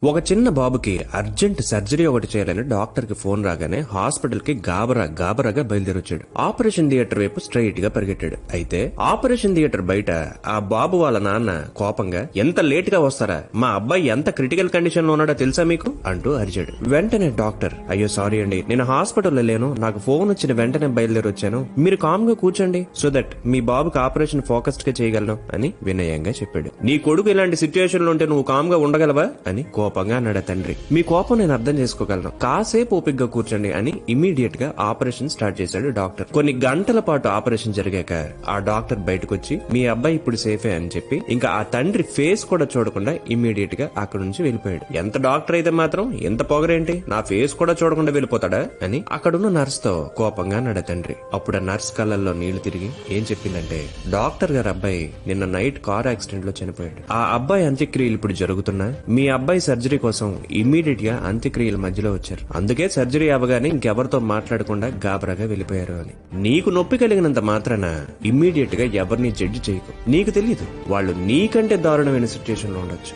ఒక చిన్న బాబుకి అర్జెంట్ సర్జరీ ఒకటి చేయాలని డాక్టర్ కి ఫోన్ రాగానే హాస్పిటల్ కి గాబరాగా బయలుదేరొచ్చాడు. ఆపరేషన్ థియేటర్ వైపు స్ట్రైట్ గా పరిగెట్టాడు. అయితే ఆపరేషన్ థియేటర్ బయట ఆ బాబు వాళ్ళ నాన్న కోపంగా, ఎంత లేట్ గా వస్తారా, మా అబ్బాయి ఎంత క్రిటికల్ కండిషన్ లో ఉన్నాడో తెలుసా మీకు అంటూ అరిచాడు. వెంటనే డాక్టర్, అయ్యో సారీ అండి, నేను హాస్పిటల్లో లేను, నాకు ఫోన్ వచ్చిన వెంటనే బయలుదేరొచ్చాను, మీరు కామ్ గా కూర్చోండి సో దట్ మీ బాబుకి ఆపరేషన్ ఫోకస్డ్ గా చేయగలను అని వినయంగా చెప్పాడు. నీ కొడుకు ఇలాంటి సిచ్యువేషన్ లో ఉంటే నువ్వు కామ్ గా ఉండగలవా అని కోపంగా అన్నాడు తండ్రి. మీ కోపం నేను అర్థం చేసుకోగలను, కాసేపు ఓపిగ్గా కూర్చోండి అని ఇమీడియట్ గా ఆపరేషన్ స్టార్ట్ చేశాడు డాక్టర్. కొన్ని గంటల పాటు ఆపరేషన్ జరిగాక ఆ డాక్టర్ బయటకు వచ్చి, మీ అబ్బాయి ఇప్పుడు సేఫే అని చెప్పి ఇంకా ఆ తండ్రి ఫేస్ కూడా చూడకుండా ఇమీడియట్ గా అక్కడ నుంచి వెళ్ళిపోయాడు. ఎంత డాక్టర్ అయితే మాత్రం ఎంత పొగరేంటి, నా ఫేస్ కూడా చూడకుండా వెళ్ళిపోతాడా అని అక్కడున్న నర్స్ తో కోపంగా అన్నాడు తండ్రి. అప్పుడు ఆ నర్స్ కళ్ళల్లో నీళ్లు తిరిగి ఏం చెప్పిందంటే, డాక్టర్ గారు అబ్బాయి నిన్న నైట్ కార్ యాక్సిడెంట్ లో చనిపోయాడు. ఆ అబ్బాయి అంత్యక్రియలు ఇప్పుడు జరుగుతున్నా మీ అబ్బాయి సర్జరీ కోసం ఇమ్మీడియట్ గా అంత్యక్రియల మధ్యలో వచ్చారు. అందుకే సర్జరీ అవ్వగానే ఇంకెవరితో మాట్లాడకుండా గాబరాగా వెళ్ళిపోయారు అని. నీకు నొప్పి కలిగినంత మాత్రాన ఇమ్మీడియట్ గా ఎవరిని జడ్జి చేయకు. నీకు తెలియదు, వాళ్ళు నీకంటే దారుణమైన సిచ్యుయేషన్ లో ఉండొచ్చు.